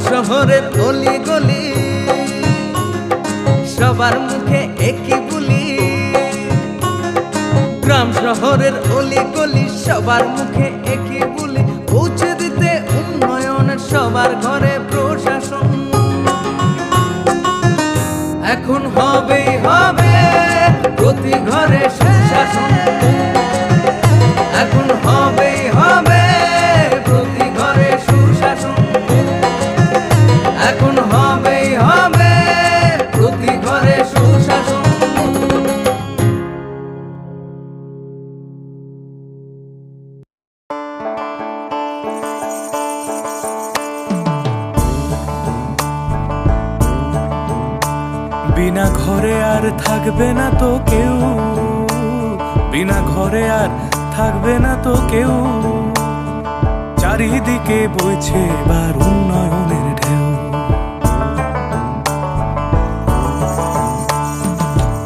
শহরের অলি গলি সবার মুখে একই বুলি, গ্রাম শহরের অলি গলি সবার মুখে একই বুলি, পৌঁছে দিতে উন্নয়নের সবার ঘরে প্রশাসন। এখন হবেই হবে প্রতি ঘরে সুশাসন, এখন হবেই হবে প্রতি ঘরে সুশাসন, এখন হবেই হবে প্রতি ঘরে সুশাসন। বিনা ঘরে আর থাকবে না তো কেউ, বিনা ঘরে আর থাকবে না তো কেউ, চারিদিকে বইছে এবার উন্নয়নের ঢেউ।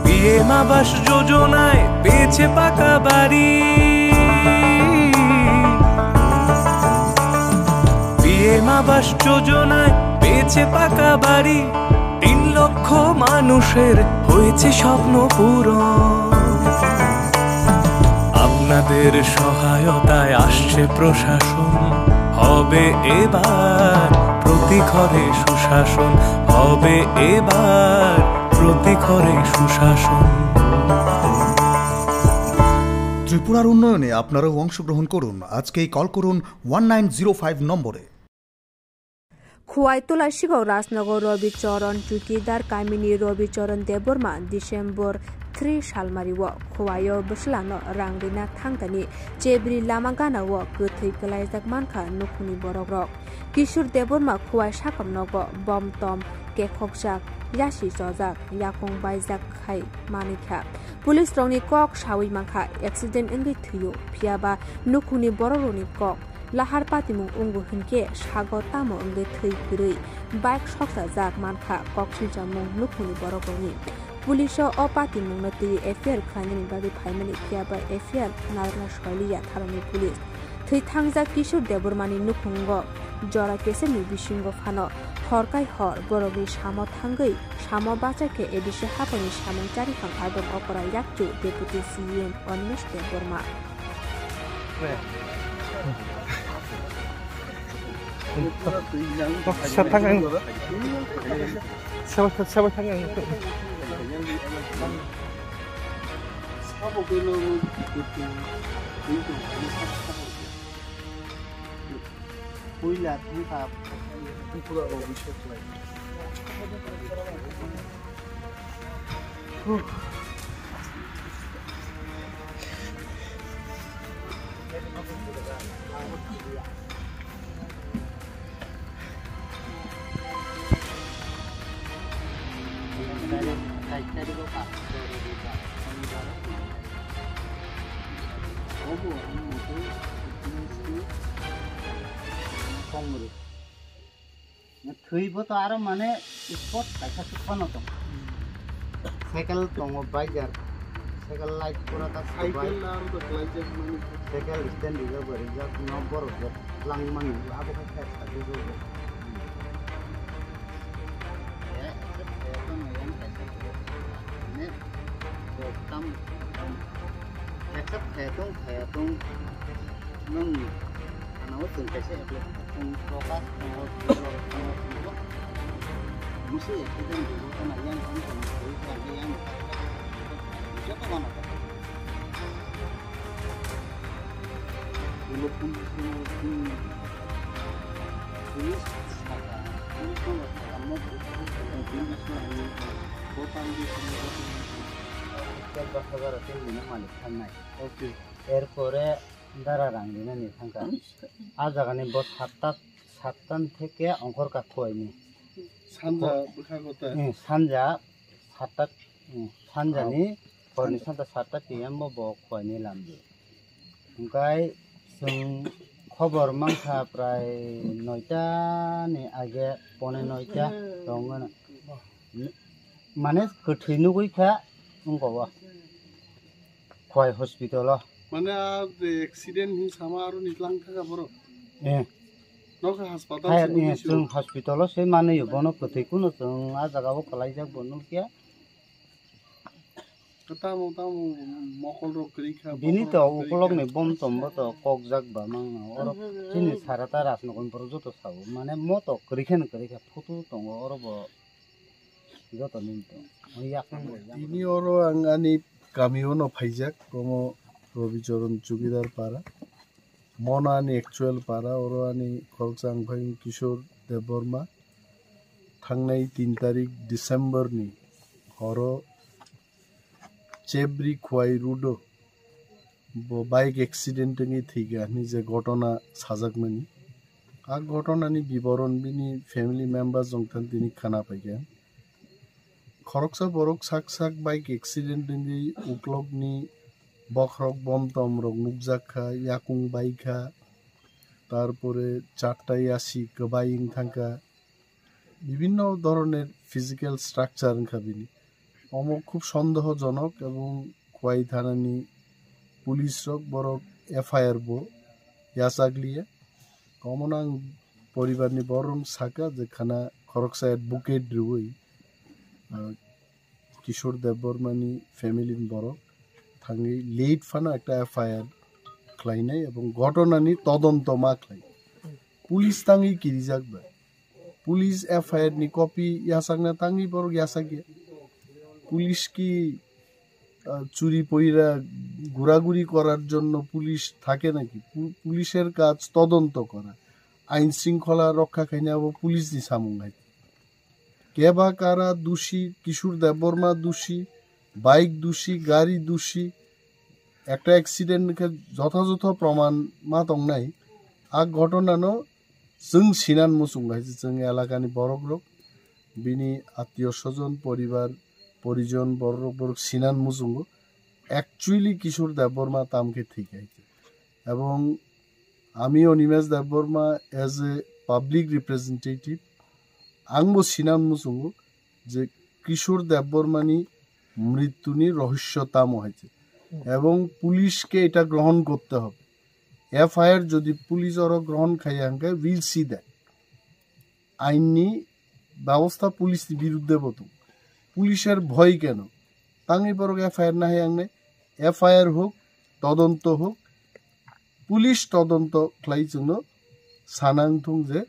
পিএম আবাস যোজনায় পেয়েছে পাকা বাড়ি, পিএম আবাস যোজনায় পেয়েছে পাকা বাড়ি, 3 লক্ষ মানুষের হয়েছে স্বপ্ন পূরণ। আপনাদের সহায়তায় আসছে প্রশাসন, হবে এবার প্রতি ঘরে সুশাসন, হবে এবার প্রতি ঘরে সুশাসন। ত্রিপুরার উন্নয়নে আপনারাও অংশগ্রহণ করুন। আজকেই কল করুন 1905 নম্বরে। खुवाई तुलासीगाव राजनगर रविचरण चुकीदार कामिनी रविचरण देबबर्मा डिसेम्बर 3 सालमारिव खुवायो बसलानो रांगरिना थांगदानि चेब्रि लामा गानाव गोथै गलायजाक मानखा नुखुनि बरग्रक किशोर देबबर्मा खुवाई साकामनगो बम तम केखकजाक यासि जजाक याकं बायजाक खाय मानिखा पुलिस रंनि कक सावै मानखा एक्सिडेंट एंगै थैयो फियाबा नुखुनि बरग्रनि कक लाहार पातिमुं उंगु हिनके सागो तामो अंगे थै फिरै बाइक सकसा जाक मानखा कक्सिलजामुं नुखुनि बरगनि पुलिस अ पातिमुं नति एफआईआर खानिनि बागै फाइमानि फियाबा एफआईआर नारना सलिया थारानि पुलिस थै थांजा किशोर देबबर्मानि नुखुंग जरा केसेनि बिसिंगो फानो हरकाय हर बरगनि सामो थांगै सामो बाचाके एडिसे हापानि सामं चारिखां आदम अपरा याकचु डेपुटी सीएम अनिमेष देबबर्मा थैबो तो आरो माने स्पट काइसा सुखानो दं साइकेल दङ बाइजार साइकेल लाइट पुरा ता साइकेल आरो तो लाइट माने साइकेल स्टैंड दिगा बरि जा नम्बर लांग माने आबो का साइकेल दो tam thaitung nung ano tun kasi kung focus musi kita dulu kan yang kan yang siapa mana dulu pun tulis kata ini tuh kamu kota di sini এরপরে দাঁড়া রাঙিনা নিয়ে থাকা আজ জাগানি বস সাতটান থেকে অঙ্কর কাকুয়াইনি সানজা সাতটা সানজানি হরনি সানটা 7টা PM বকুয়াই নিলাম ओमफ्राय जों खबर मांखा प्राय 9टानि आगे पौने 9टा दङ माने गोथैनो गइखा उंगवा खय हस्पिटाल माने एक्सिडेंट हि सामा आरो निलां थाका बरो जों हस्पिटालाव से माने बनो कथै कुनो जों आ जागाबो खलाई जाक बनो किया बिनि तो उपलग ने बम तम्बो तो कक जाक बा मांगना और जिनि साराता रासनगन पर जत साव माने मतो करिखेन करिखा फटो दङ और ब जत निंतो ini oro angani kamio no phaijak como Robicharan Chukidar para mona ani actual para oro ani Kholchang bhai Kishor Deborma thangnai 3 tarik December ni horo Chebri Khwai Rudo bike accident ngi thiga ni je ঘটনা সাজাকমানি আ ঘটনা ni বিবরণ বিনি family members jongthan tini khana paigen খরকসা বরক সাক সাক bike accident नि উকলগনি বখরক বমতম rock নুকজাখা ইয়াকুং বাইখা তারপরে চারটাই আসি কবাইং থাকা বিভিন্ন ধরনের ফিজিক্যাল স্ট্রাকচার খাবিনি খুব সন্দেহজনক এবং খোয়াই থানানি পুলিশ রক বরক এফআইআর বো ইয়াসাগলিয়ে কমনাং পরিবারনি বরং সাকা যেখানা খরকসা অ্যাডভোকেট রুই কিশোর দেববর্মানি ফ্যামিলিন বড় থাঙ্গি লেট ফানা একটা এফআইআর ক্লাইনাই এবং ঘটনানি তদন্ত মাখলাই পুলিশ তাঙ্গি কিরি যাকবা পুলিশ এফআইআর নি কপি ইয়াসাগনা তাঙ্গি বড় ইয়াসাগে পুলিশ কি চুরি পইরা ঘোরাঘুরি করার জন্য পুলিশ থাকে নাকি পুলিশের কাজ তদন্ত করা আইন শৃঙ্খলা রক্ষা খাইনা পুলিশ দি সামুঙ্গাই কেবা কারা দোষী কিশোর দেববর্মা দোষী বাইক দোষী গাড়ি দোষী একটা অ্যাক্সিডেন্টকে যথাযথ প্রমাণ মাতং নাই আগ ঘটনানো जों সিনান মুসুংগাই जों এলাকানি বড়ক রক বিনি আত্মীয় স্বজন পরিবার পরিজন বড়ক বড়ক সিনান মুসুঙ্গ অ্যাকচুয়ালি কিশোর দেববর্মা তামকে ঠিক আছে এবং আমি Animesh Debbarma as a public representative आंबो सिनान मुसुंगो जे किशोर देबबर्मानी मृत्युनि रहस्यताम हयेছে এবং পুলিশকে এটা গ্রহণ করতে হবে এফআইআর যদি পুলিশ ওর গ্রহণ খাইয়াঙ্গে উইল সি দ্যাট আইনি ব্যবস্থা পুলিশ বিরুদ্ধে বতো পুলিশের ভয় কেন তাঙ্গি পর এফআইআর না হাইয়াঙ্গে এফআইআর হোক তদন্ত হোক পুলিশ তদন্ত খাই জন্য সানাংথুং যে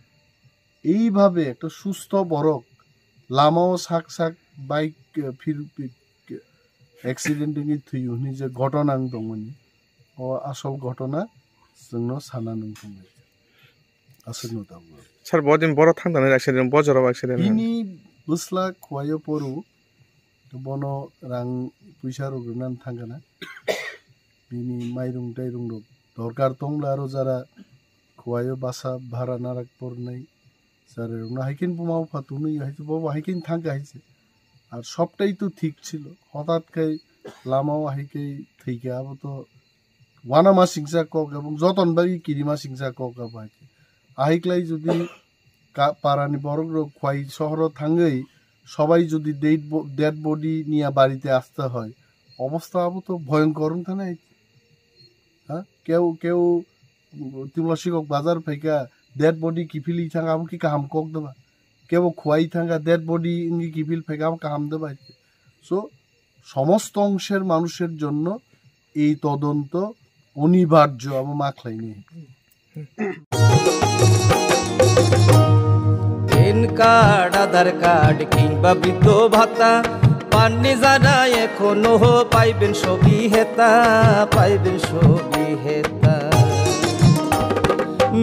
এইভাবে একটা সুস্থ বরক লামাও সাক সাক বাইক ফির অ্যাক্সিডেন্টিং থুইনি যে ঘটনা দংনি ও আসল ঘটনা जोंनो साना नंगौ আসন্ন দাও স্যার বদিন বড় থান্দানে অ্যাক্সিডেন্ট বজরাव অ্যাক্সিডেন্ট ইনি বুসলা খোয়াयो পরু তো বন রাং পয়সা রগনান থাঙ্গানা বিনি মাইরুং টাইরুং দরকার তংলা আরো যারা খোয়াयो বাসা ভাড়া নারাক পরনাই স্যার না হাইকিন বুমাও ফাতুনি হইছে বাবা হাইকিন থাঙ্গা হইছে আর সবটাই তো ঠিক ছিল হঠাৎ করে লামাও হাইকে থেকে আবো তো ওয়ানামা সিংসা কক এবং যতনবাগি কিরিমা সিংসা কক আবাইছে আহিকলাই যদি পারানি বড় খোয়াই শহর থাঙ্গই সবাই যদি ডেড বডি নিয়ে বাড়িতে আসতে হয় অবস্থা আবো তো ভয়ঙ্কর থানা হ্যাঁ কেউ কেউ তিমলাশিকক বাজার ফাইকা ডেড বডি কিফিলি থাঙ্গা আবো কি কাহাম কক দেবা কেউ খোয়াই থাঙ্গা ডেড বডি ইঙ্গি কিফিল ফাইকা আবো কাহাম দেবা সো সমস্ত অংশের মানুষের জন্য এই তদন্ত অনিবার্য আবো মাখলাই নেই পেন কার্ড আধার কার্ড কিংবা বৃদ্ধ ভাতা পাননি যারা এখনো পাইবেন সবই হেতা পাইবেন সবই হেতা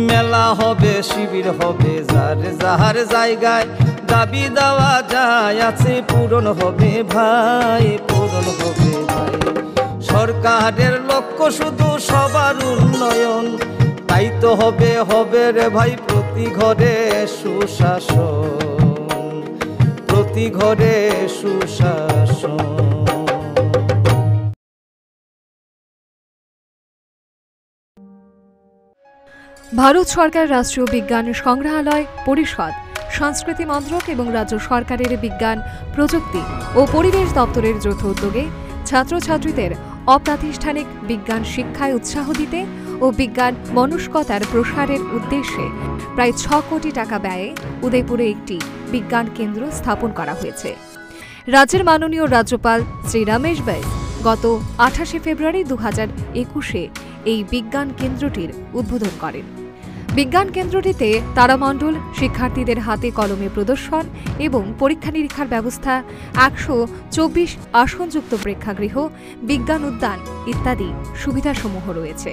মেলা হবে শিবির হবে যার যাহার জায়গায় দাবি দেওয়া যায় আছে পূরণ হবে ভাই পূরণ হবে ভাই সরকারের লক্ষ্য শুধু সবার উন্নয়ন তাই তো হবে হবে রে ভাই প্রতি ঘরে সুশাসন প্রতি ঘরে সুশাসন। ভারত সরকার রাষ্ট্রীয় বিজ্ঞান সংগ্রহালয় পরিষদ সংস্কৃতি মন্ত্রক এবং রাজ্য সরকারের বিজ্ঞান প্রযুক্তি ও পরিবেশ দপ্তরের যৌথ উদ্যোগে ছাত্রছাত্রীদের অপ্রাতিষ্ঠানিক বিজ্ঞান শিক্ষায় উৎসাহ দিতে ও বিজ্ঞান মনস্কতার প্রসারের উদ্দেশ্যে প্রায় 6 কোটি টাকা ব্যয়ে উদয়পুরে একটি বিজ্ঞান কেন্দ্র স্থাপন করা হয়েছে। রাজ্যের মাননীয় রাজ্যপাল শ্রী রমেশ বাইস গত 28 ফেব্রুয়ারি 2021-এ এই বিজ্ঞান কেন্দ্রটির উদ্বোধন করেন। বিজ্ঞান কেন্দ্রটিতে তারামণ্ডল, শিক্ষার্থীদের হাতে কলমে প্রদর্শন এবং পরীক্ষা নিরীক্ষার ব্যবস্থা, 124 আসনযুক্ত প্রেক্ষাগৃহ, বিজ্ঞান উদ্যান ইত্যাদি সুবিধাসমূহ রয়েছে।